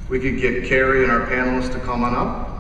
We could get Cary and our panelists to come on up.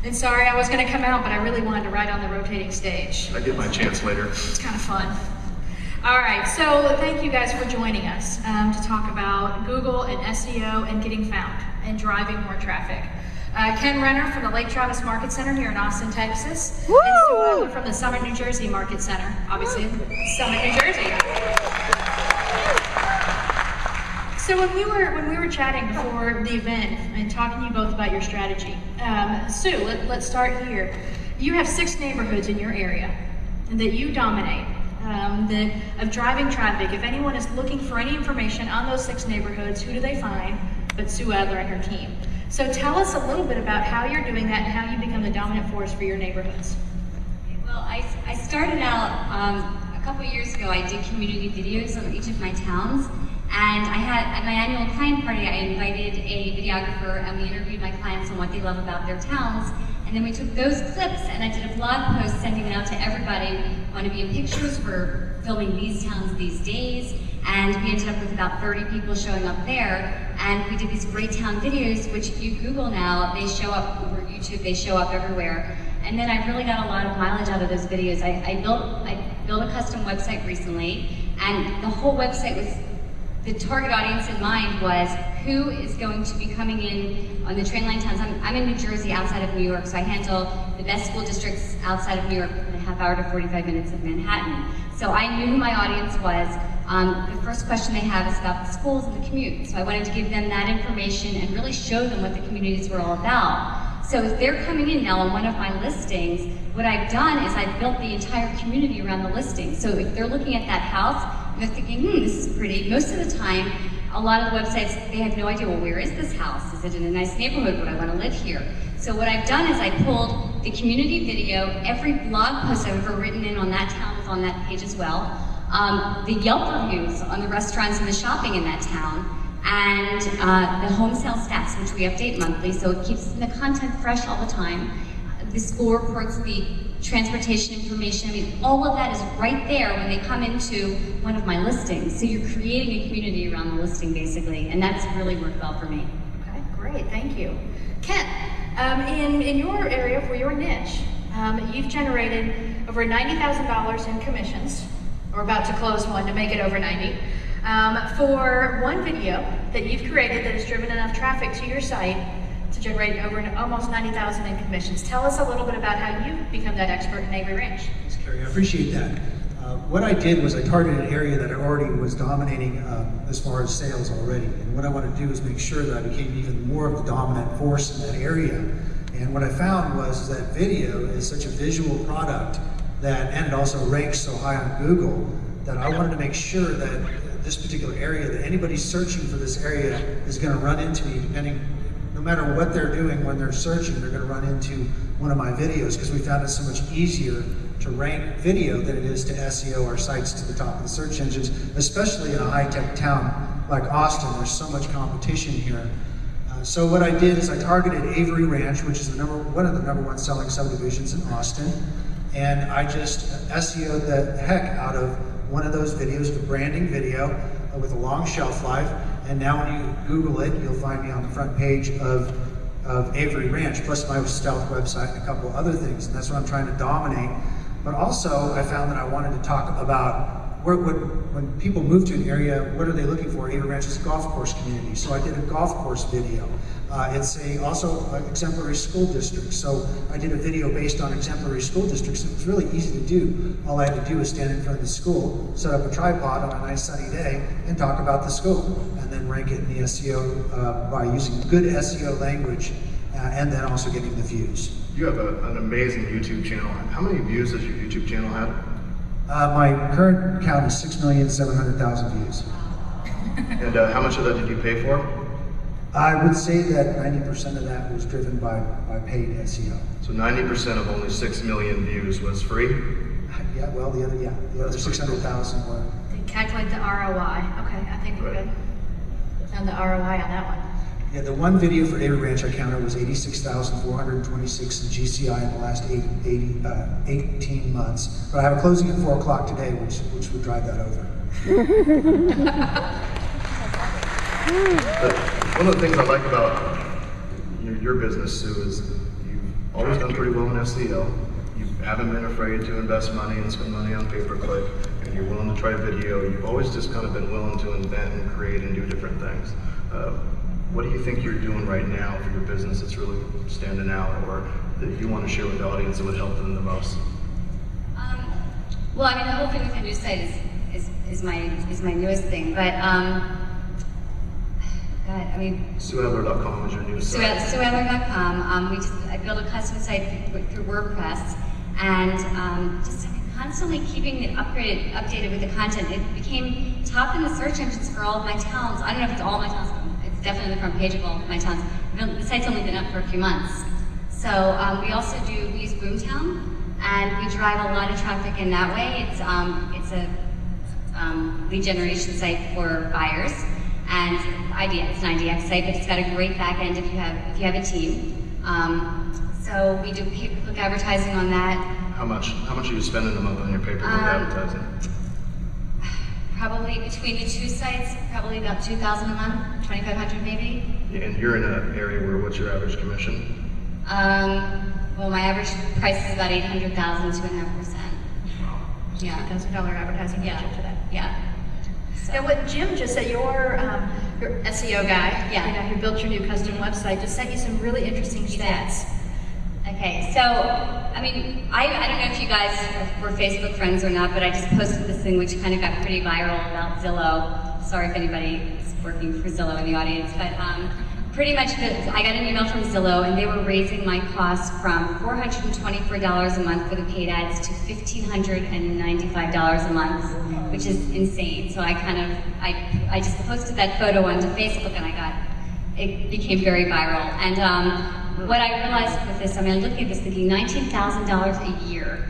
And sorry, I was going to come out, but I really wanted to ride on the rotating stage. I get my chance later. It's kind of fun. All right, so thank you guys for joining us to talk about Google and SEO and getting found and driving more traffic. Kenn Renner from the Lake Travis Market Center here in Austin, Texas. Woo! And Sue Adler from the Summit, New Jersey Market Center. Obviously, Summit, New Jersey. So when we were chatting before the event and talking to you both about your strategy, Sue, let's start here. You have 6 neighborhoods in your area that you dominate, of driving traffic. If anyone is looking for any information on those 6 neighborhoods, who do they find but Sue Adler and her team? So tell us a little bit about how you're doing that and how you become the dominant force for your neighborhoods. Well, I started out a couple years ago. I did community videos on each of my towns. And I had, at my annual client party, I invited a videographer and we interviewed my clients on what they love about their towns. And then we took those clips and I did a blog post sending it out to everybody. Want to be in pictures? We're filming these towns these days. And we ended up with about 30 people showing up there. And we did these great town videos, which if you Google now, they show up over YouTube, they show up everywhere. And then I really got a lot of mileage out of those videos. I built a custom website recently, and the whole website was, the target audience in mind was who is going to be coming in on the train line towns. I'm in New Jersey outside of New York, so I handle the best school districts outside of New York in a half hour to 45 minutes of Manhattan. So I knew who my audience was. The first question they have is about the schools and the commute. So I wanted to give them that information and really show them what the communities were all about. So if they're coming in now on one of my listings, what I've done is I've built the entire community around the listing. So if they're looking at that house, they're thinking, this is pretty. Most of the time, a lot of the websites, they have no idea, well, where is this house? Is it in a nice neighborhood? Would I want to live here? So what I've done is I pulled the community video, every blog post I've ever written in on that town is on that page as well, the Yelp reviews on the restaurants and the shopping in that town, and the home sale stats, which we update monthly, so it keeps the content fresh all the time. The school reports, the transportation information, I mean, all of that is right there when they come into one of my listings. So you're creating a community around the listing, basically, and that's really worked well for me. Okay, great, thank you. Kenn, in your area, for your niche, you've generated over $90,000 in commissions, or about to close one to make it over 90, for one video that you've created that has driven enough traffic to your site to generate over almost 90,000 in commissions. Tell us a little bit about how you've become that expert in Avery Ranch. Thanks, Cary. I appreciate that. What I did was I targeted an area that I already was dominating as far as sales already. And what I want to do is make sure that I became even more of the dominant force in that area. And what I found was that video is such a visual product that, and it also ranks so high on Google, that I wanted to make sure that this particular area, that anybody searching for this area is going to run into me, depending, no matter what they're doing when they're searching, they're going to run into one of my videos, because we found it so much easier to rank video than it is to SEO our sites to the top of the search engines, especially in a high-tech town like Austin. There's so much competition here. So what I did is I targeted Avery Ranch, which is one of the #1 selling subdivisions in Austin, and I just SEO'd the heck out of one of those videos, the branding video with a long shelf life. And now when you Google it, you'll find me on the front page of Avery Ranch, plus my stealth website and a couple other things. And that's what I'm trying to dominate. But also, I found that I wanted to talk about when people move to an area, what are they looking for? Avery Ranch is a golf course community, so I did a golf course video. It's also exemplary school district, so I did a video based on exemplary school districts. It was really easy to do. All I had to do was stand in front of the school, set up a tripod on a nice sunny day, and talk about the school, and then rank it in the SEO by using good SEO language, and then also getting the views. You have an amazing YouTube channel. How many views does your YouTube channel have? My current count is 6,700,000 views. And how much of that did you pay for? I would say that 90% of that was driven by paid SEO. So 90% of only 6 million views was free? Yeah, well, the other 600,000 were. Calculate the ROI. Okay, I think we're good. And the ROI on that one. Yeah, the one video for David Ranch I counted was 86,426 in GCI in the last 18 months. But I have a closing at 4 o'clock today, which would drive that over. But one of the things I like about your business, Sue, is you've always done pretty well in SEO. You haven't been afraid to invest money and spend money on pay-per-click, and you're willing to try video. You've always just kind of been willing to invent and create and do different things. What do you think you're doing right now for your business that's really standing out, or that you want to share with the audience that would help them the most? Well, I mean, the whole thing with the news site is my newest thing, but God, I mean, SueAdler.com is your news site. SueAdler.com. I built a custom site through WordPress, and just constantly keeping it updated with the content. It became top in the search engines for all of my towns. I don't know if it's all my towns. It's definitely the front page of all of my towns. The site's only been up for a few months. So we also we use Boomtown, and we drive a lot of traffic in that way. It's a lead generation site for buyers, and it's an IDX site, but it's got a great back end if you have a team. So we do pay-per-click advertising on that. How much are you spending a month on your pay-per-click advertising? Probably between the two sites, probably about $2,000 a month, $2,500 maybe. Yeah, and you're in an area where what's your average commission? Well, my average price is about $800,000, 2.5%. Yeah. $2,000 advertising budget to that. Yeah. So. And what Jim just said, your SEO guy, yeah, who built your new custom website, just sent you some really interesting stats. Okay, so, I mean, I don't know if you guys were Facebook friends or not, but I just posted this thing which kind of got pretty viral about Zillow. Sorry if anybody is working for Zillow in the audience, but pretty much I got an email from Zillow, and they were raising my cost from $424 a month for the paid ads to $1,595 a month, which is insane. So I just posted that photo onto Facebook, and it became very viral. And what I realized with this, I mean, I'm looking at this thinking $19,000 a year.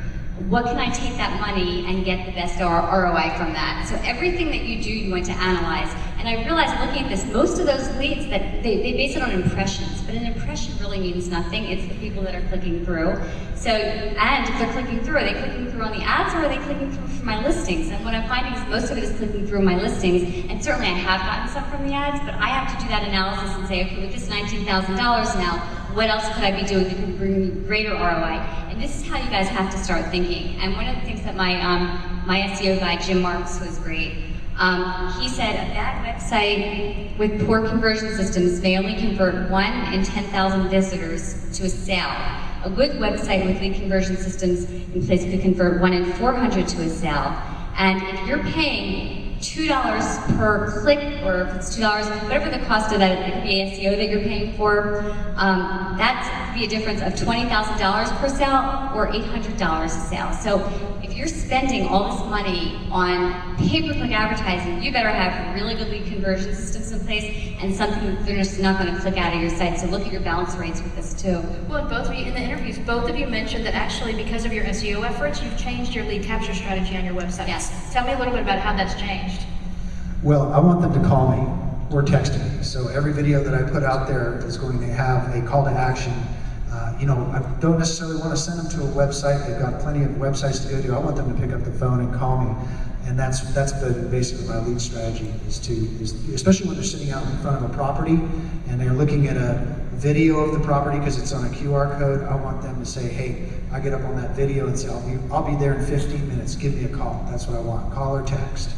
What can I take that money and get the best ROI from that? So everything that you do, you want to analyze. And I realized looking at this, most of those leads, that they base it on impressions, but an impression really means nothing. It's the people that are clicking through. So, and if they're clicking through, are they clicking through on the ads, or are they clicking through from my listings? And what I'm finding is most of it is clicking through my listings, and certainly I have gotten some from the ads, but I have to do that analysis and say, okay, with this $19,000 now, what else could I be doing that could bring me greater ROI? And this is how you guys have to start thinking. And one of the things that my SEO guy, Jim Marks, was great. He said a bad website with poor conversion systems may only convert 1 in 10,000 visitors to a sale. A good website with lead conversion systems in place could convert 1 in 400 to a sale. And if you're paying $2 per click, or if it's $2, whatever the cost of that, it could be SEO that you're paying for, that could be a difference of $20,000 per sale or $800 a sale. So if you're spending all this money on pay-per-click advertising, you better have really good lead conversion systems in place and something that they're just not going to click out of your site. So look at your bounce rates with this too. Well, both of you, in the interviews, both of you mentioned that actually because of your SEO efforts, you've changed your lead capture strategy on your website. Yes. Tell me a little bit about how that's changed. Well, I want them to call me or text me. So every video that I put out there is going to have a call to action. I don't necessarily want to send them to a website. They've got plenty of websites to go to. I want them to pick up the phone and call me. And that's basically my lead strategy, is especially when they're sitting out in front of a property and they're looking at a video of the property because it's on a QR code. I want them to say, hey, I get up on that video and say, I'll be there in 15 minutes. Give me a call. That's what I want. Call or text.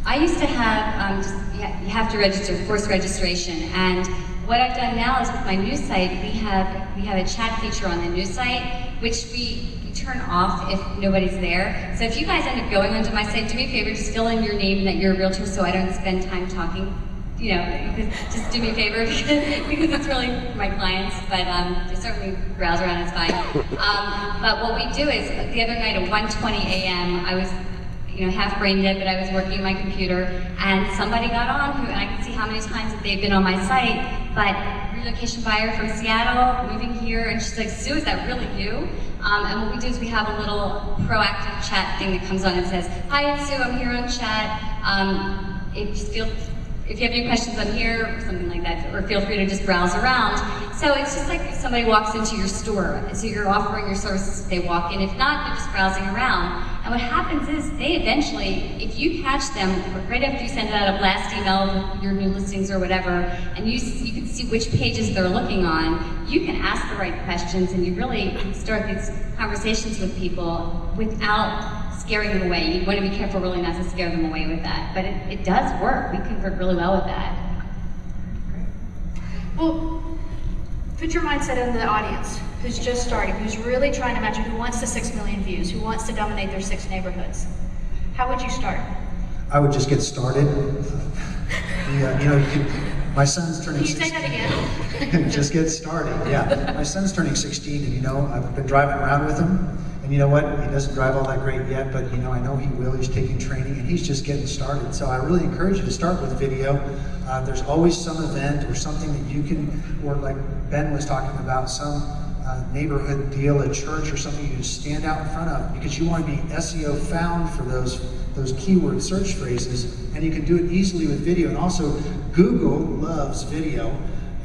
I used to have, you have to register, forced registration, and what I've done now is with my news site, we have a chat feature on the news site, which we turn off if nobody's there. So if you guys end up going onto my site, do me a favor, just fill in your name and that you're a realtor so I don't spend time talking you know, you could just do me a favor because it's really for my clients, but just certainly browse around, it's fine. But what we do is, the other night at 1:20 a.m., I was, you know, half brain dead, but I was working my computer, and somebody got on, and I could see how many times that they've been on my site, but relocation buyer from Seattle, moving here, and she's like, Sue, is that really you? And what we do is we have a little proactive chat thing that comes on and says, hi, it's Sue, I'm here on chat. If you have any questions, I'm here, or something like that, or feel free to just browse around. So it's just like if somebody walks into your store, so you're offering your services if they walk in. If not, they're just browsing around. And what happens is they eventually, if you catch them right after you send out a blast email with your new listings or whatever, and you can see which pages they're looking on, you can ask the right questions and you really start these conversations with people without scaring them away. You want to be careful really not to scare them away with that. But it does work. We convert really well with that. Well, put your mindset in the audience who's just starting, who's really trying to imagine, who wants the 6 million views, who wants to dominate their 6 neighborhoods. How would you start? I would just get started. You know, my son's turning 16. Can you say that again? Just get started, yeah. My son's turning 16, and you know, I've been driving around with him. And you know what, he doesn't drive all that great yet, but you know, I know he will. He's taking training and he's just getting started. So I really encourage you to start with video. There's always some event or something that you can, or like Ben was talking about, some neighborhood deal at church or something you can stand out in front of, because you want to be SEO found for those keyword search phrases, and you can do it easily with video. And also, Google loves video,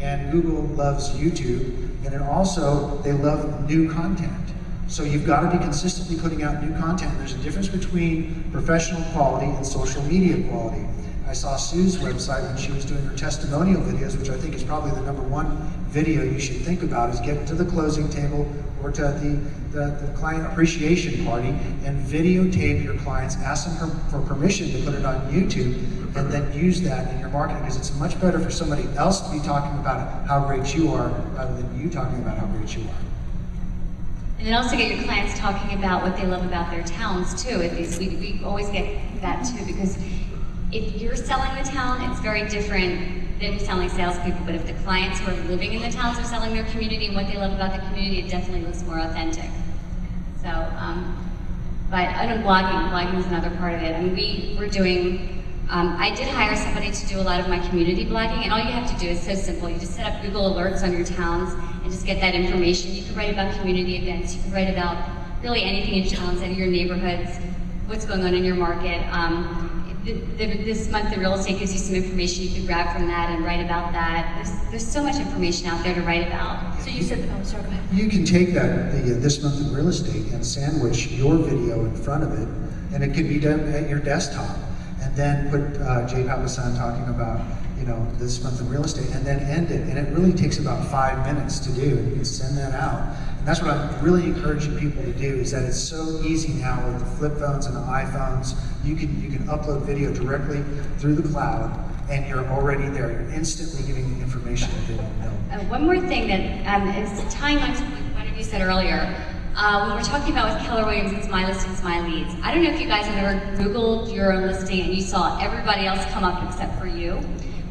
and Google loves YouTube, and then also they love new content. So you've got to be consistently putting out new content. There's a difference between professional quality and social media quality. I saw Sue's website when she was doing her testimonial videos, which I think is probably the #1 video you should think about, is get to the closing table or to the client appreciation party and videotape your clients, ask them for permission to put it on YouTube, and then use that in your marketing, because it's much better for somebody else to be talking about how great you are rather than you talking about how great you are. And then also get your clients talking about what they love about their towns too. We always get that too, because if you're selling the town, it's very different than selling salespeople. But if the clients who are living in the towns are selling their community and what they love about the community, it definitely looks more authentic. So, but I know blogging is another part of it. I mean, we're doing, I did hire somebody to do a lot of my community blogging, and all you have to do is so simple. You just set up Google alerts on your towns and just get that information. You can write about community events. You can write about really anything in towns, any of your neighborhoods, what's going on in your market. This month, the real estate gives you some information you can grab from that and write about that. There's so much information out there to write about. So you said, oh, sorry, go ahead. You can take that, this month in real estate, and sandwich your video in front of it, and it could be done at your desktop. And then put Jay Papasan talking about, you know, this month in real estate, and then end it. And it really takes about 5 minutes to do, and you can send that out. And that's what I'm really encouraging people to do, is that it's so easy now with the flip phones and the iPhones. You can upload video directly through the cloud, and you're already there. You're instantly giving the information that they want to know. One more thing that is tying on to what one of you said earlier. When we're talking about with Keller Williams, it's my listings, my leads. I don't know if you guys have ever Googled your own listing and you saw everybody else come up except for you.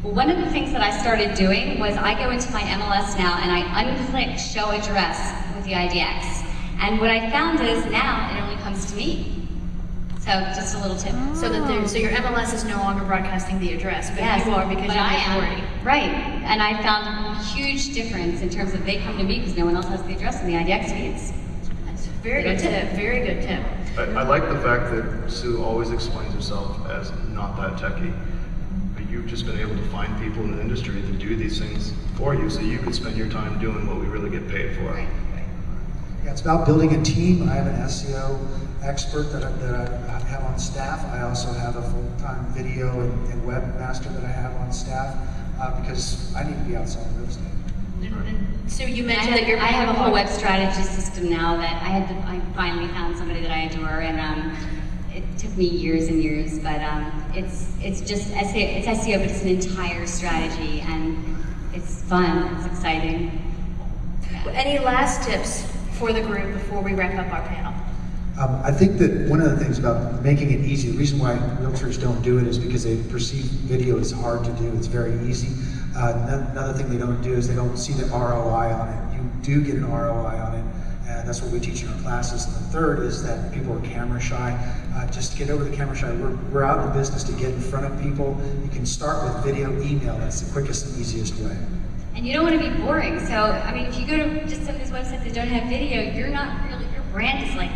Well, one of the things that I started doing was I go into my MLS now and I unclick show address with the IDX. And what I found is now it only comes to me. So just a little tip. So your MLS is no longer broadcasting the address, but yes, you are, because you're the authority. Right, and I found a huge difference in terms of they come to me because no one else has the address in the IDX feeds. Very good tip, very good tip. I like the fact that Sue always explains herself as not that techie. But you've just been able to find people in the industry that do these things for you, so you can spend your time doing what we really get paid for. Right. Yeah, it's about building a team. I have an SEO expert that I have on staff. I also have a full-time video and webmaster that I have on staff because I need to be outside of real estate. So you mentioned that I have a whole web strategy system now that I finally found somebody that I adore, and it took me years and years, but it's just SEO, it's SEO, but it's an entire strategy, and it's fun, it's exciting. Yeah. Any last tips for the group before we wrap up our panel? I think that one of the things about making it easy, the reason why realtors don't do it is because they perceive video is hard to do, it's very easy. Another thing they don't do is they don't see the ROI on it. You do get an ROI on it, and that's what we teach in our classes. And the third is that people are camera shy. Just to get over the camera shy, we're out in the business to get in front of people. You can start with video, email, that's the quickest and easiest way. And you don't want to be boring. So, I mean, if you go to just some of these websites that don't have video, you're not really, your brand is like,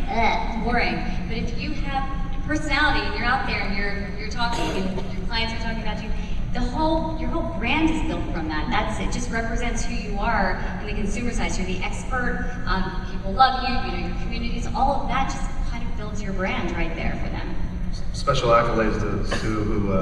boring. But if you have personality and you're out there and you're talking and your clients are talking about you, your whole brand is built from that. That's it. Just represents who you are in the consumer side. You're the expert. People love you. You know your communities. All of that just kind of builds your brand right there for them. Special accolades to Sue, who